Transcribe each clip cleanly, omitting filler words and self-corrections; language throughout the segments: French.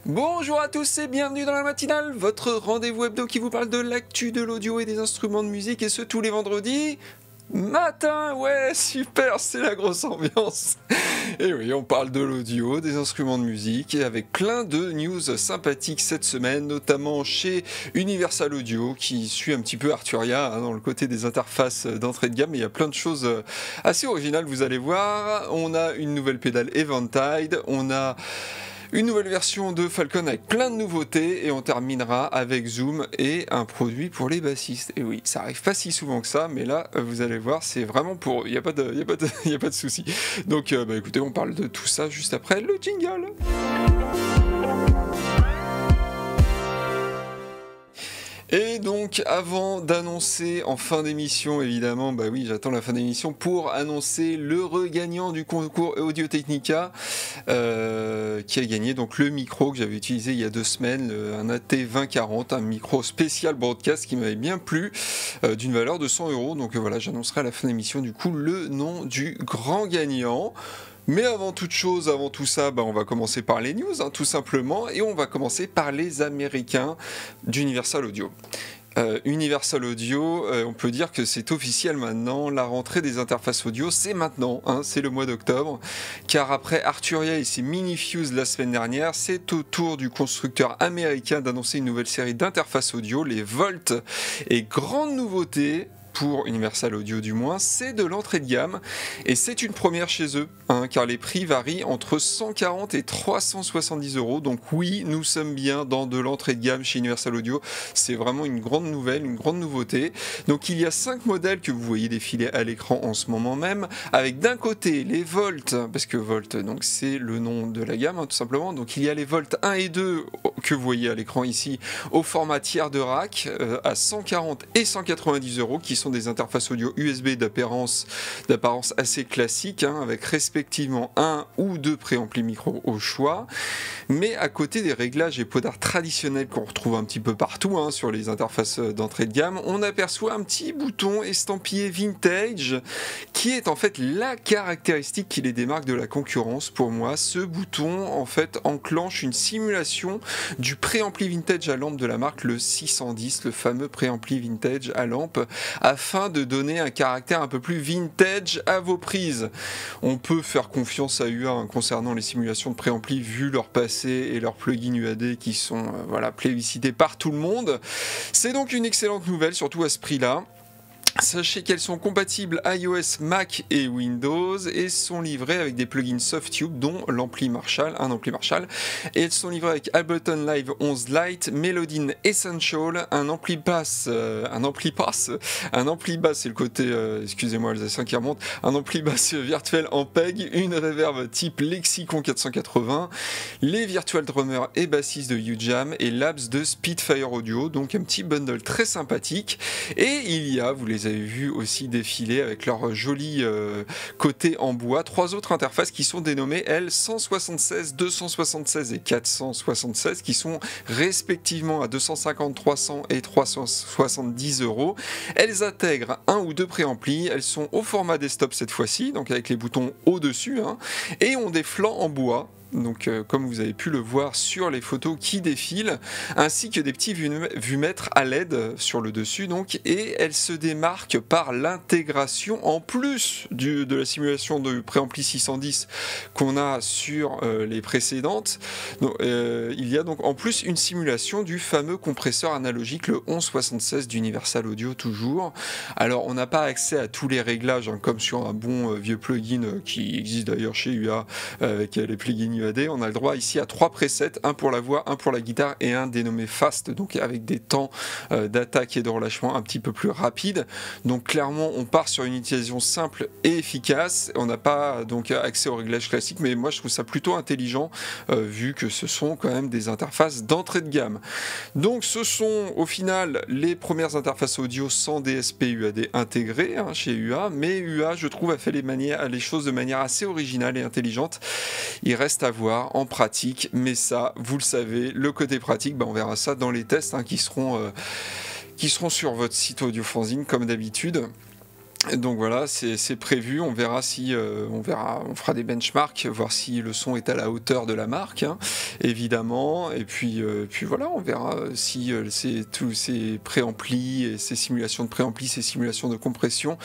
Bonjour à tous et bienvenue dans la matinale, votre rendez-vous hebdo qui vous parle de l'actu de l'audio et des instruments de musique, et ce tous les vendredis matin. Ouais, super, c'est la grosse ambiance. Et oui, on parle de l'audio, des instruments de musique, et avec plein de news sympathiques cette semaine, notamment chez Universal Audio qui suit un petit peu Arturia dans le côté des interfaces d'entrée de gamme. Il y a plein de choses assez originales, vous allez voir. On a une nouvelle pédale Eventide, on a une nouvelle version de Falcon avec plein de nouveautés, et on terminera avec Zoom et un produit pour les bassistes. Et oui, ça arrive pas si souvent que ça, mais là, vous allez voir, c'est vraiment pour eux. Il n'y a pas de souci. Donc, écoutez, on parle de tout ça juste après le jingle. Et donc, avant d'annoncer en fin d'émission, évidemment, bah oui, j'attends la fin d'émission pour annoncer le regagnant du concours Audio-Technica, qui a gagné donc le micro que j'avais utilisé il y a 2 semaines, un AT2040, un micro spécial broadcast qui m'avait bien plu, d'une valeur de 100 €. Donc voilà, j'annoncerai à la fin d'émission du coup le nom du grand gagnant. Mais avant toute chose, avant tout ça, on va commencer par les news, tout simplement, et on va commencer par les Américains d'Universal Audio. Universal Audio, on peut dire que c'est officiel maintenant, la rentrée des interfaces audio, c'est maintenant, c'est le mois d'octobre, car après Arturia et ses Mini-Fuse la semaine dernière, c'est au tour du constructeur américain d'annoncer une nouvelle série d'interfaces audio, les Volt, et grande nouveauté, pour Universal Audio du moins, c'est de l'entrée de gamme, et c'est une première chez eux, car les prix varient entre 140 et 370 €. Donc oui, nous sommes bien dans de l'entrée de gamme chez Universal Audio, c'est vraiment une grande nouvelle, une grande nouveauté. Donc il y a 5 modèles que vous voyez défiler à l'écran en ce moment même, avec d'un côté les Volt, parce que Volt, donc c'est le nom de la gamme, tout simplement. Donc il y a les Volt 1 et 2 que vous voyez à l'écran ici, au format tiers de rack, à 140 et 190 €, qui sont des interfaces audio USB d'apparence assez classique, avec respectivement 1 ou 2 préamplis micro au choix, mais à côté des réglages et podards traditionnels qu'on retrouve un petit peu partout sur les interfaces d'entrée de gamme, on aperçoit un petit bouton estampillé vintage qui est en fait la caractéristique qui les démarque de la concurrence. Pour moi, ce bouton en fait enclenche une simulation du préampli vintage à lampe de la marque, le 610, le fameux préampli vintage à lampe, afin de donner un caractère un peu plus vintage à vos prises. On peut faire confiance à UA concernant les simulations de préampli vu leur passé et leurs plugins UAD qui sont plébiscités par tout le monde. C'est donc une excellente nouvelle, surtout à ce prix-là. Sachez qu'elles sont compatibles iOS, Mac et Windows, et sont livrées avec des plugins Softube, dont l'ampli Marshall, un ampli Marshall, et elles sont livrées avec Ableton Live 11 Lite, Melodyne Essential, un ampli basse, c'est le côté, excusez-moi alsacien qui remonte, un ampli basse virtuel en PEG, une reverb type Lexicon 480, les virtual drummers et bassistes de UJam, et Labs de Spitfire Audio, donc un petit bundle très sympathique. Et il y a, vous les avez vu aussi défiler avec leur joli côté en bois, 3 autres interfaces qui sont dénommées elles 176, 276 et 476, qui sont respectivement à 250, 300 et 370 €. Elles intègrent 1 ou 2 préamplis, elles sont au format desktop cette fois-ci, donc avec les boutons au-dessus, et ont des flancs en bois. Donc comme vous avez pu le voir sur les photos qui défilent, ainsi que des petits vumètres à LED sur le dessus, donc, et elle se démarque par l'intégration, en plus de la simulation de préampli 610 qu'on a sur les précédentes. Donc, il y a donc en plus une simulation du fameux compresseur analogique, le 1176 d'Universal Audio toujours. Alors on n'a pas accès à tous les réglages, comme sur un bon vieux plugin qui existe d'ailleurs chez UA avec les plugins UAD. On a le droit ici à 3 presets, un pour la voix, un pour la guitare et un dénommé fast, donc avec des temps d'attaque et de relâchement un petit peu plus rapides. Donc clairement on part sur une utilisation simple et efficace. On n'a pas donc accès au réglage classique, mais moi je trouve ça plutôt intelligent vu que ce sont quand même des interfaces d'entrée de gamme. Donc ce sont au final les premières interfaces audio sans DSP UAD intégrées chez UA, mais UA je trouve a fait les choses de manière assez originale et intelligente. Il reste à voir en pratique, mais ça, vous le savez, le côté pratique, on verra ça dans les tests qui seront sur votre site Audiofanzine comme d'habitude. Donc voilà, c'est prévu, on verra si on fera des benchmarks, voir si le son est à la hauteur de la marque, hein, évidemment, et puis voilà, on verra si tous ces préamplis et ces simulations de préamplis, ces simulations de compression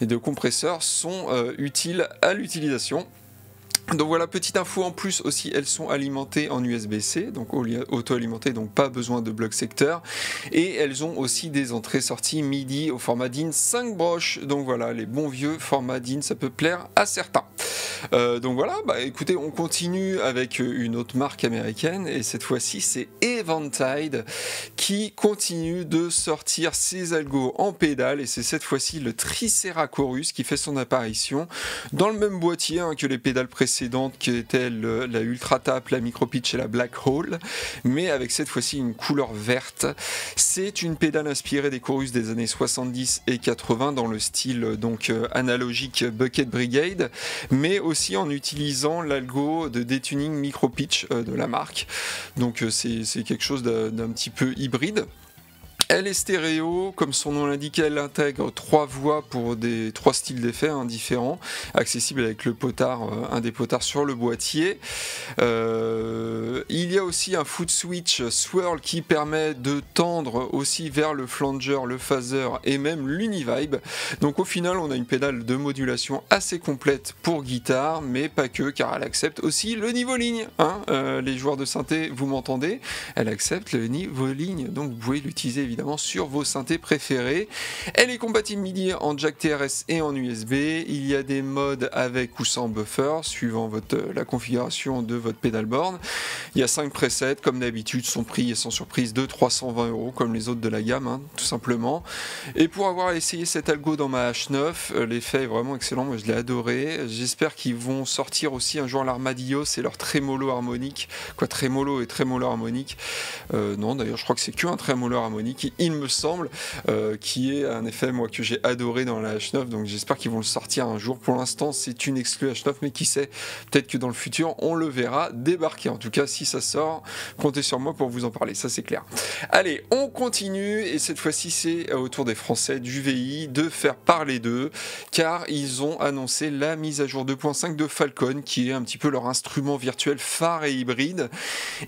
et de compresseurs sont utiles à l'utilisation. Donc voilà, petite info en plus aussi, elles sont alimentées en USB-C, donc auto-alimentées, donc pas besoin de bloc secteur, et elles ont aussi des entrées-sorties MIDI au format DIN 5 broches, donc voilà, les bons vieux formats DIN, ça peut plaire à certains. Donc voilà, bah écoutez, on continue avec une autre marque américaine, et cette fois-ci c'est Eventide qui continue de sortir ses algos en pédale, et c'est cette fois-ci le Tricera-Chorus qui fait son apparition dans le même boîtier hein, que les pédales précédentes qui étaient la Ultra Tap, la Micro Pitch et la Black Hole, mais avec cette fois-ci une couleur verte. C'est une pédale inspirée des chorus des années 70 et 80 dans le style donc analogique Bucket Brigade, mais aussi en utilisant l'algo de detuning Micro Pitch de la marque. Donc c'est quelque chose d'un petit peu hybride. Elle est stéréo, comme son nom l'indique, elle intègre 3 voix pour 3 styles d'effets hein, différents, accessibles avec le potard, un des potards sur le boîtier. Il y a aussi un foot switch swirl qui permet de tendre aussi vers le flanger, le phaser et même l'univibe. Donc au final, on a une pédale de modulation assez complète pour guitare, mais pas que, car elle accepte aussi le niveau ligne. Hein. Les joueurs de synthé, vous m'entendez, elle accepte le niveau ligne, donc vous pouvez l'utiliser évidemment sur vos synthés préférés. Elle est compatible MIDI en jack TRS et en USB. Il y a des modes avec ou sans buffer suivant la configuration de votre pedalboard. Il y a 5 presets comme d'habitude, son prix est sans surprise de 320 € comme les autres de la gamme hein, tout simplement. Et pour avoir essayé cet algo dans ma H9, l'effet est vraiment excellent, moi je l'ai adoré. J'espère qu'ils vont sortir aussi un jour l'Armadillo, c'est leur trémolo harmonique, quoi trémolo et trémolo harmonique. Non d'ailleurs je crois que c'est qu'un trémolo harmonique il me semble, qui est un effet moi que j'ai adoré dans la H9, donc j'espère qu'ils vont le sortir un jour. Pour l'instant c'est une exclue H9, mais qui sait, peut-être que dans le futur on le verra débarquer. En tout cas si ça sort, comptez sur moi pour vous en parler, ça c'est clair. Allez, on continue, et cette fois-ci c'est au tour des Français du VI de faire parler d'eux, car ils ont annoncé la mise à jour 2.5 de Falcon, qui est un petit peu leur instrument virtuel phare et hybride.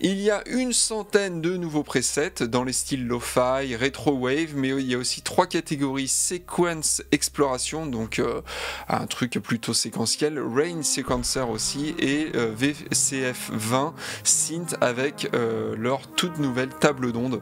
Il y a une centaine de nouveaux presets dans les styles lo-fi, retro wave, mais il y a aussi 3 catégories: sequence exploration, donc un truc plutôt séquentiel, rain sequencer aussi, et VCF 20 synth avec leur toute nouvelle table d'onde.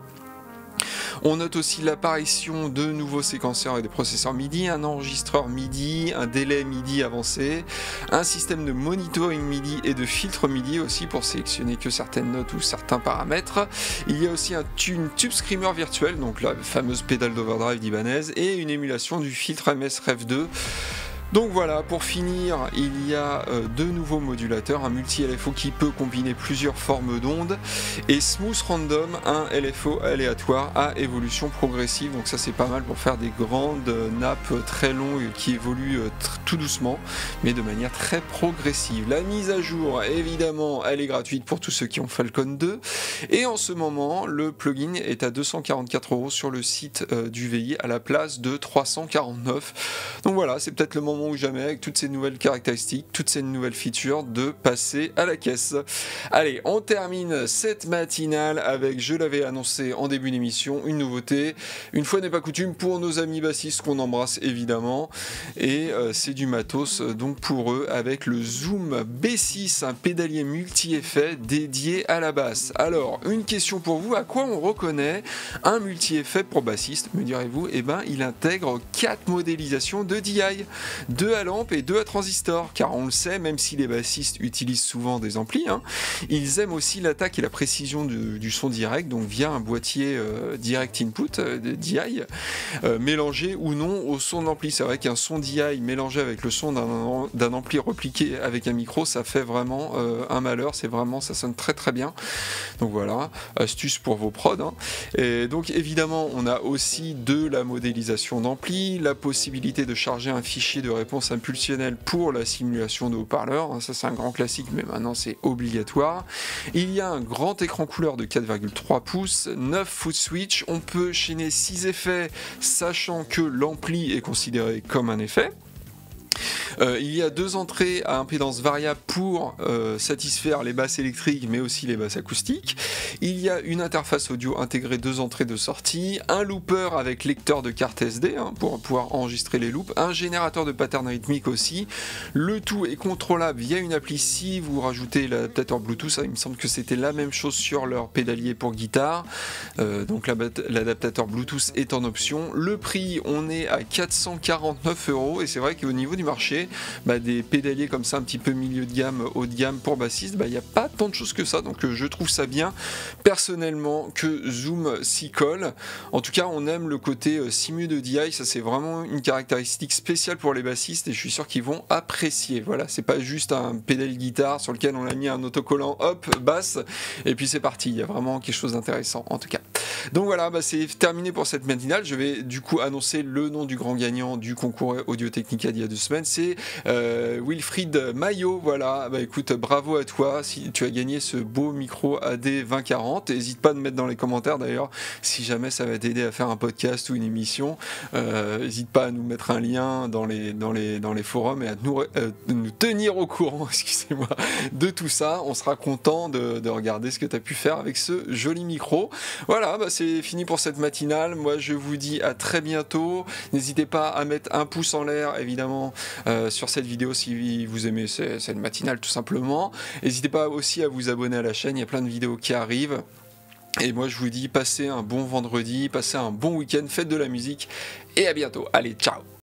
On note aussi l'apparition de nouveaux séquenceurs et des processeurs MIDI, un enregistreur MIDI, un délai MIDI avancé, un système de monitoring MIDI et de filtre MIDI aussi pour sélectionner que certaines notes ou certains paramètres. Il y a aussi une tube screamer virtuelle, donc la fameuse pédale d'overdrive d'Ibanez, et une émulation du filtre MS Rev 2. Donc voilà, pour finir, il y a 2 nouveaux modulateurs, un multi-LFO qui peut combiner plusieurs formes d'ondes, et Smooth Random, un LFO aléatoire à évolution progressive. Donc ça c'est pas mal pour faire des grandes nappes très longues qui évoluent tout doucement, mais de manière très progressive. La mise à jour, évidemment, elle est gratuite pour tous ceux qui ont Falcon 2, et en ce moment, le plugin est à 244 € sur le site du VI à la place de 349. Donc voilà, c'est peut-être le moment ou jamais, avec toutes ces nouvelles caractéristiques, toutes ces nouvelles features, de passer à la caisse. Allez, on termine cette matinale avec, je l'avais annoncé en début d'émission, une nouveauté, une fois n'est pas coutume, pour nos amis bassistes qu'on embrasse évidemment, et c'est du matos donc pour eux, avec le Zoom B6, un pédalier multi-effet dédié à la basse. Alors, une question pour vous, à quoi on reconnaît un multi-effet pour bassiste, me direz-vous? Eh ben, il intègre 4 modélisations de DI, 2 à lampe et 2 à transistor, car on le sait, même si les bassistes utilisent souvent des amplis, hein, ils aiment aussi l'attaque et la précision du son direct, donc via un boîtier direct input DI, mélangé ou non au son d'ampli. C'est vrai qu'un son DI mélangé avec le son d'un ampli repliqué avec un micro, ça fait vraiment un malheur, c'est vraiment, ça sonne très très bien. Donc voilà, astuce pour vos prods, hein. Et donc évidemment on a aussi de la modélisation d'ampli, la possibilité de charger un fichier de réponse impulsionnelle pour la simulation de haut-parleurs, hein. Ça c'est un grand classique mais maintenant c'est obligatoire. Il y a un grand écran couleur de 4,3 pouces, 9 foot switch, on peut chaîner 6 effets sachant que l'ampli est considéré comme un effet. Il y a 2 entrées à impédance variable pour satisfaire les basses électriques mais aussi les basses acoustiques. Il y a une interface audio intégrée 2 entrées de sortie, un looper avec lecteur de carte SD, hein, pour pouvoir enregistrer les loops, un générateur de pattern rythmique aussi. Le tout est contrôlable via une appli si vous rajoutez l'adaptateur Bluetooth, hein, il me semble que c'était la même chose sur leur pédalier pour guitare, donc l'adaptateur Bluetooth est en option. Le prix, on est à 449 € et c'est vrai qu'au niveau du marché, des pédaliers comme ça un petit peu milieu de gamme, haut de gamme pour bassiste, il n'y a pas tant de choses que ça, donc je trouve ça bien personnellement que Zoom s'y colle. En tout cas on aime le côté simu de DI, ça c'est vraiment une caractéristique spéciale pour les bassistes et je suis sûr qu'ils vont apprécier. Voilà, c'est pas juste un pédale guitare sur lequel on a mis un autocollant, hop, basse, et puis c'est parti, il y a vraiment quelque chose d'intéressant en tout cas. Donc voilà, c'est terminé pour cette matinale. Je vais du coup annoncer le nom du grand gagnant du concours Audio-Technica d'il y a 2 semaines, c'est Wilfried Maillot. Voilà, écoute, bravo à toi si tu as gagné ce beau micro AD 2040. N'hésite pas à me mettre dans les commentaires d'ailleurs si jamais ça va t'aider à faire un podcast ou une émission. N'hésite pas à nous mettre un lien dans les forums et à nous tenir au courant, excusez-moi, de tout ça. On sera content de regarder ce que tu as pu faire avec ce joli micro. Voilà, c'est fini pour cette matinale. Moi je vous dis à très bientôt. N'hésitez pas à mettre un pouce en l'air évidemment sur cette vidéo si vous aimez cette matinale tout simplement. N'hésitez pas aussi à vous abonner à la chaîne, il y a plein de vidéos qui arrivent. Et moi je vous dis passez un bon vendredi, passez un bon week-end, faites de la musique et à bientôt. Allez, ciao!